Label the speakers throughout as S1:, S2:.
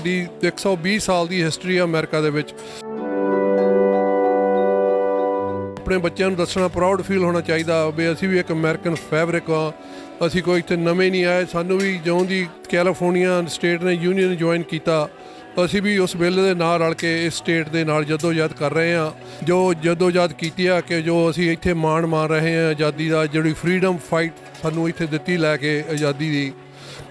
S1: ਦੀ 120 ਸਾਲ ਦੀ ਹਿਸਟਰੀ ਆ ਅਮਰੀਕਾ ਦੇ ਵਿੱਚ। ਆਪਣੇ ਬੱਚਿਆਂ ਨੂੰ ਦੱਸਣਾ ਪ੍ਰਾਊਡ ਫੀਲ ਹੋਣਾ ਚਾਹੀਦਾ ਵੀ ਅਸੀਂ ਵੀ ਇੱਕ ਅਮਰੀਕਨ ਫੈਬਰਿਕ ਆ, ਅਸੀਂ ਕੋਈ ਇੱਥੇ ਨਵੇਂ ਨਹੀਂ ਆਏ। ਸਾਨੂੰ ਵੀ ਜਿਉਂ ਦੀ ਕੈਲੀਫੋਰਨੀਆ ਸਟੇਟ ਨੇ ਯੂਨੀਅਨ ਜੁਆਇਨ ਕੀਤਾ, ਅਸੀਂ ਵੀ ਉਸ ਬਿੱਲ ਦੇ ਨਾਲ ਰਲ ਕੇ ਇਸ ਸਟੇਟ ਦੇ ਨਾਲ ਜਦੋਜਹਿਦ ਕਰ ਰਹੇ ਹਾਂ। ਜੋ ਜਦੋਜਹਿਦ ਕੀਤੀ ਆ ਕਿ ਜੋ ਅਸੀਂ ਇੱਥੇ ਮਾਣ ਮਾਰ ਰਹੇ ਹਾਂ ਆਜ਼ਾਦੀ ਦਾ, ਜਿਹੜੀ ਫਰੀडम ਫਾਈਟ ਸਾਨੂੰ ਇੱਥੇ ਦਿੱਤੀ ਲੈ ਕੇ ਆਜ਼ਾਦੀ ਦੀ,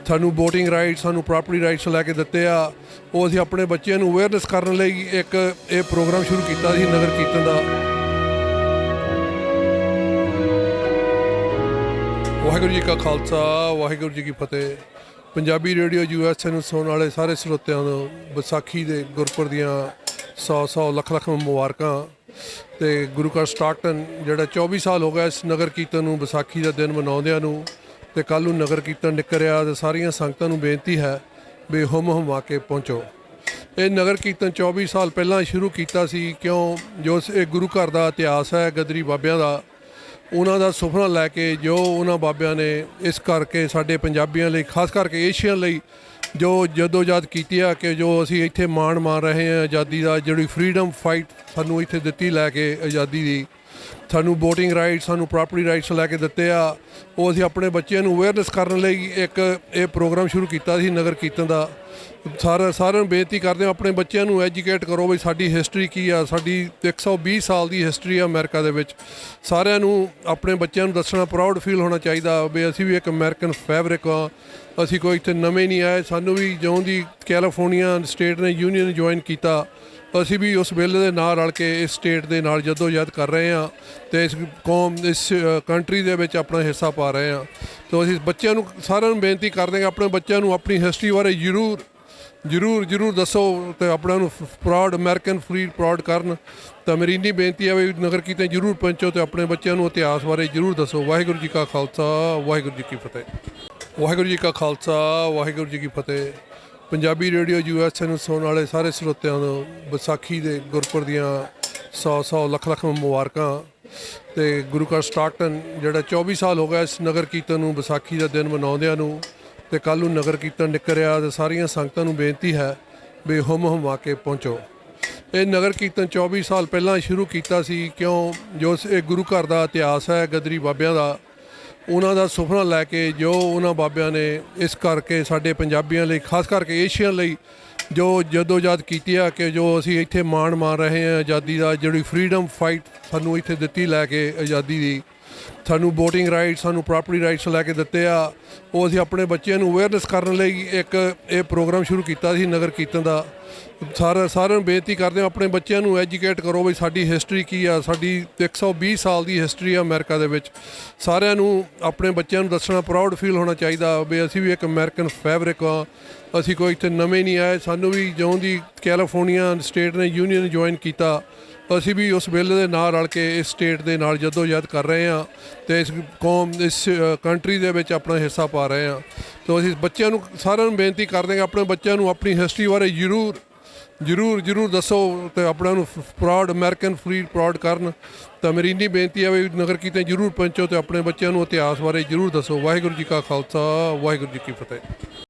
S1: ਸਾਨੂੰ ਵੋਟਿੰਗ ਰਾਈਟਸ, ਸਾਨੂੰ ਪ੍ਰਾਪਰਟੀ ਰਾਈਟਸ ਲੈ ਕੇ ਦਿੱਤੇ ਆ, ਉਹ ਅਸੀਂ ਆਪਣੇ ਬੱਚਿਆਂ ਨੂੰ ਅਵੇਅਰਨੈਸ ਕਰਨ ਲਈ ਇੱਕ ਇਹ ਪ੍ਰੋਗਰਾਮ ਸ਼ੁਰੂ ਕੀਤਾ ਸੀ ਨਗਰ ਕੀਰਤਨ ਦਾ। ਵਾਹਿਗੁਰੂ ਜੀ ਕਾ ਖਾਲਸਾ, ਵਾਹਿਗੁਰੂ ਜੀ ਕੀ ਫਤਿਹ। ਪੰਜਾਬੀ ਰੇਡੀਓ USA ਨੂੰ ਸੁਣਨ ਵਾਲੇ ਸਾਰੇ ਸਰੋਤਿਆਂ ਨੂੰ ਵਿਸਾਖੀ ਦੇ ਗੁਰਪੁਰਬ ਦੀਆਂ 100 ਲੱਖ ਮੁਬਾਰਕਾਂ। ਅਤੇ ਗੁਰੂ ਘਰ ਸਟਾਕਟਨ ਜਿਹੜਾ 24 ਸਾਲ ਹੋ ਗਿਆ ਇਸ ਨਗਰ ਕੀਰਤਨ ਨੂੰ ਵਿਸਾਖੀ ਦਾ ਦਿਨ ਮਨਾਉਂਦਿਆਂ ਨੂੰ, ਅਤੇ ਕੱਲ੍ਹ ਨੂੰ ਨਗਰ ਕੀਰਤਨ ਨਿਕਲ ਰਿਹਾ। ਅਤੇ ਸਾਰੀਆਂ ਸੰਗਤਾਂ ਨੂੰ ਬੇਨਤੀ ਹੈ ਵੀ ਹੁਮ ਆ ਕੇ ਪਹੁੰਚੋ। ਇਹ ਨਗਰ ਕੀਰਤਨ 24 ਸਾਲ ਪਹਿਲਾਂ ਸ਼ੁਰੂ ਕੀਤਾ ਸੀ, ਕਿਉਂ ਜੋ ਇਹ ਗੁਰੂ ਘਰ ਦਾ ਇਤਿਹਾਸ ਹੈ ਗਦਰੀ ਬਾਬਿਆਂ ਦਾ, ਉਹਨਾਂ ਦਾ ਸੁਪਨਾ ਲੈ ਕੇ ਜੋ ਉਹਨਾਂ ਬਾਬਿਆਂ ਨੇ ਇਸ ਕਰਕੇ ਸਾਡੇ ਪੰਜਾਬੀਆਂ ਲਈ, ਖਾਸ ਕਰਕੇ ਏਸ਼ੀਆ ਲਈ ਜੋ ਜਦੋਜਹਿਦ ਕੀਤੀ ਆ ਕਿ ਜੋ ਅਸੀਂ ਇੱਥੇ ਮਾਣ ਮਾਰ ਰਹੇ ਹਾਂ ਆਜ਼ਾਦੀ ਦਾ, ਜਿਹੜੀ ਫਰੀडम ਫਾਈਟ ਸਾਨੂੰ ਇੱਥੇ ਦਿੱਤੀ ਲੈ ਕੇ ਆਜ਼ਾਦੀ ਦੀ, ਸਾਨੂੰ ਵੋਟਿੰਗ ਰਾਈਟਸ, ਸਾਨੂੰ ਪ੍ਰਾਪਰਟੀ ਰਾਈਟਸ ਲੈ ਕੇ ਦਿੱਤੇ ਆ, ਉਹ ਅਸੀਂ ਆਪਣੇ ਬੱਚਿਆਂ ਨੂੰ ਅਵੇਅਰਨੈਸ ਕਰਨ ਲਈ ਇੱਕ ਇਹ ਪ੍ਰੋਗਰਾਮ ਸ਼ੁਰੂ ਕੀਤਾ ਸੀ ਨਗਰ ਕੀਰਤਨ ਦਾ। ਸਾਰਿਆਂ ਨੂੰ ਬੇਨਤੀ ਕਰਦੇ ਹਾਂ ਆਪਣੇ ਬੱਚਿਆਂ ਨੂੰ ਐਜੂਕੇਟ ਕਰੋ ਵੀ ਸਾਡੀ ਹਿਸਟਰੀ ਕੀ ਆ। ਸਾਡੀ 120 ਸਾਲ ਦੀ ਹਿਸਟਰੀ ਆ ਅਮਰੀਕਾ ਦੇ ਵਿੱਚ। ਸਾਰਿਆਂ ਨੂੰ ਆਪਣੇ ਬੱਚਿਆਂ ਨੂੰ ਦੱਸਣਾ ਪ੍ਰਾਊਡ ਫੀਲ ਹੋਣਾ ਚਾਹੀਦਾ ਵੀ ਅਸੀਂ ਵੀ ਇੱਕ ਅਮਰੀਕਨ ਫੈਬਰਿਕ ਆ, ਅਸੀਂ ਕੋਈ ਇੱਥੇ ਨਵੇਂ ਨਹੀਂ ਆਏ। ਸਾਨੂੰ ਵੀ ਜਿਉਂ ਦੀ ਕੈਲੀਫੋਰਨੀਆ ਸਟੇਟ ਨੇ ਯੂਨੀਅਨ ਜੁਆਇਨ ਕੀਤਾ, ਅਸੀਂ ਵੀ ਉਸ ਬਿੱਲ ਦੇ ਨਾਲ ਰਲ ਕੇ ਇਸ ਸਟੇਟ ਦੇ ਨਾਲ ਜਦੋਜਹਿਦ ਕਰ ਰਹੇ ਹਾਂ ਅਤੇ ਇਸ ਕੰਟਰੀ ਦੇ ਵਿੱਚ ਆਪਣਾ ਹਿੱਸਾ ਪਾ ਰਹੇ ਹਾਂ। ਤਾਂ ਅਸੀਂ ਬੱਚਿਆਂ ਨੂੰ ਸਾਰਿਆਂ ਨੂੰ ਬੇਨਤੀ ਕਰਦੇ ਹਾਂ ਆਪਣੇ ਬੱਚਿਆਂ ਨੂੰ ਆਪਣੀ ਹਿਸਟਰੀ ਬਾਰੇ ਜ਼ਰੂਰ ਦੱਸੋ ਅਤੇ ਆਪਣਾ ਨੂੰ ਪ੍ਰਾਊਡ ਅਮਰੀਕਨ ਪ੍ਰਾਊਡ ਕਰਨ। ਤਾਂ ਮੇਰੀ ਇੰਨੀ ਬੇਨਤੀ ਹੈ ਵੀ ਨਗਰ ਕੀਰਤਨ ਜ਼ਰੂਰ ਪਹੁੰਚੋ ਅਤੇ ਆਪਣੇ ਬੱਚਿਆਂ ਨੂੰ ਇਤਿਹਾਸ ਬਾਰੇ ਜ਼ਰੂਰ ਦੱਸੋ। ਵਾਹਿਗੁਰੂ ਜੀ ਕਾ ਖਾਲਸਾ, ਵਾਹਿਗੁਰੂ ਜੀ ਕੀ ਫਤਿਹ। ਵਾਹਿਗੁਰੂ ਜੀ ਕਾ ਖਾਲਸਾ, ਵਾਹਿਗੁਰੂ ਜੀ ਕੀ ਫਤਿਹ। ਪੰਜਾਬੀ ਰੇਡੀਓ USA ਨੂੰ ਸੁਣਨ ਵਾਲੇ ਸਾਰੇ ਸਰੋਤਿਆਂ ਨੂੰ ਵਿਸਾਖੀ ਦੇ ਗੁਰਪੁਰਬ ਦੀਆਂ 100 ਲੱਖ ਮੁਬਾਰਕਾਂ। ਅਤੇ ਗੁਰੂ ਘਰ ਸਟਾਕਟਨ ਜਿਹੜਾ 24 ਸਾਲ ਹੋ ਗਿਆ ਇਸ ਨਗਰ ਕੀਰਤਨ ਨੂੰ ਵਿਸਾਖੀ ਦਾ ਦਿਨ ਮਨਾਉਂਦਿਆਂ ਨੂੰ, ਅਤੇ ਕੱਲ੍ਹ ਨੂੰ ਨਗਰ ਕੀਰਤਨ ਨਿਕਲ ਰਿਹਾ। ਅਤੇ ਸਾਰੀਆਂ ਸੰਗਤਾਂ ਨੂੰ ਬੇਨਤੀ ਹੈ ਵੀ ਹੁਮ ਆ ਕੇ ਪਹੁੰਚੋ। ਇਹ ਨਗਰ ਕੀਰਤਨ 24 ਸਾਲ ਪਹਿਲਾਂ ਸ਼ੁਰੂ ਕੀਤਾ ਸੀ, ਕਿਉਂ ਜੋ ਇਹ ਗੁਰੂ ਘਰ ਦਾ ਇਤਿਹਾਸ ਹੈ ਗਦਰੀ ਬਾਬਿਆਂ ਦਾ, ਉਹਨਾਂ ਦਾ ਸੁਪਨਾ ਲੈ ਕੇ ਜੋ ਉਹਨਾਂ ਬਾਬਿਆਂ ਨੇ ਇਸ ਕਰਕੇ ਸਾਡੇ ਪੰਜਾਬੀਆਂ ਲਈ, ਖਾਸ ਕਰਕੇ ਏਸ਼ੀਆ ਲਈ ਜੋ ਜਦੋਜਹਿਦ ਕੀਤੀ ਆ ਕਿ ਜੋ ਅਸੀਂ ਇੱਥੇ ਮਾਣ ਮਾਰ ਰਹੇ ਹਾਂ ਆਜ਼ਾਦੀ ਦਾ, ਜਿਹੜੀ ਫਰੀडम ਫਾਈਟ ਸਾਨੂੰ ਇੱਥੇ ਦਿੱਤੀ ਲੈ ਕੇ ਆਜ਼ਾਦੀ ਦੀ, ਸਾਨੂੰ ਵੋਟਿੰਗ ਰਾਈਟਸ, ਸਾਨੂੰ ਪ੍ਰਾਪਰਟੀ ਰਾਈਟਸ ਲੈ ਕੇ ਦਿੱਤੇ ਆ, ਉਹ ਅਸੀਂ ਆਪਣੇ ਬੱਚਿਆਂ ਨੂੰ ਅਵੇਅਰਨੈਸ ਕਰਨ ਲਈ ਇੱਕ ਇਹ ਪ੍ਰੋਗਰਾਮ ਸ਼ੁਰੂ ਕੀਤਾ ਸੀ ਨਗਰ ਕੀਰਤਨ ਦਾ। ਸਾਰਿਆਂ ਨੂੰ ਬੇਨਤੀ ਕਰਦੇ ਹਾਂ ਆਪਣੇ ਬੱਚਿਆਂ ਨੂੰ ਐਜੂਕੇਟ ਕਰੋ ਵੀ ਸਾਡੀ ਹਿਸਟਰੀ ਕੀ ਆ। ਸਾਡੀ 120 ਸਾਲ ਦੀ ਹਿਸਟਰੀ ਆ ਅਮਰੀਕਾ ਦੇ ਵਿੱਚ। ਸਾਰਿਆਂ ਨੂੰ ਆਪਣੇ ਬੱਚਿਆਂ ਨੂੰ ਦੱਸਣਾ ਪ੍ਰਾਊਡ ਫੀਲ ਹੋਣਾ ਚਾਹੀਦਾ ਵੀ ਅਸੀਂ ਵੀ ਇੱਕ ਅਮਰੀਕਨ ਫੈਬਰਿਕ ਆ, ਅਸੀਂ ਕੋਈ ਇੱਥੇ ਨਵੇਂ ਨਹੀਂ ਆਏ। ਸਾਨੂੰ ਵੀ ਜਿਉਂ ਦੀ ਕੈਲੀਫੋਰਨੀਆ ਸਟੇਟ ਨੇ ਯੂਨੀਅਨ ਜੁਆਇਨ ਕੀਤਾ, ਅਸੀਂ ਵੀ ਉਸ ਬਿੱਲ ਦੇ ਨਾਲ ਰਲ ਕੇ ਇਸ ਸਟੇਟ ਦੇ ਨਾਲ ਜਦੋਜਹਿਦ ਕਰ ਰਹੇ ਹਾਂ ਅਤੇ ਇਸ ਕੰਟਰੀ ਦੇ ਵਿੱਚ ਆਪਣਾ ਹਿੱਸਾ ਪਾ ਰਹੇ ਹਾਂ। ਤਾਂ ਅਸੀਂ ਬੱਚਿਆਂ ਨੂੰ ਸਾਰਿਆਂ ਨੂੰ ਬੇਨਤੀ ਕਰਦੇ ਹਾਂ ਆਪਣੇ ਬੱਚਿਆਂ ਨੂੰ ਆਪਣੀ ਹਿਸਟਰੀ ਬਾਰੇ ਜ਼ਰੂਰ ਦੱਸੋ ਅਤੇ ਆਪਣਾ ਨੂੰ ਪ੍ਰਾਊਡ ਅਮਰੀਕਨ ਪ੍ਰਾਊਡ ਕਰਨ। ਤਾਂ ਮੇਰੀ ਇੰਨੀ ਬੇਨਤੀ ਹੈ ਵੀ ਨਗਰ ਕੀਰਤਨ ਜ਼ਰੂਰ ਪਹੁੰਚੋ ਅਤੇ ਆਪਣੇ ਬੱਚਿਆਂ ਨੂੰ ਇਤਿਹਾਸ ਬਾਰੇ ਜ਼ਰੂਰ ਦੱਸੋ। ਵਾਹਿਗੁਰੂ ਜੀ ਕਾ ਖਾਲਸਾ, ਵਾਹਿਗੁਰੂ ਜੀ ਕੀ ਫਤਿਹ।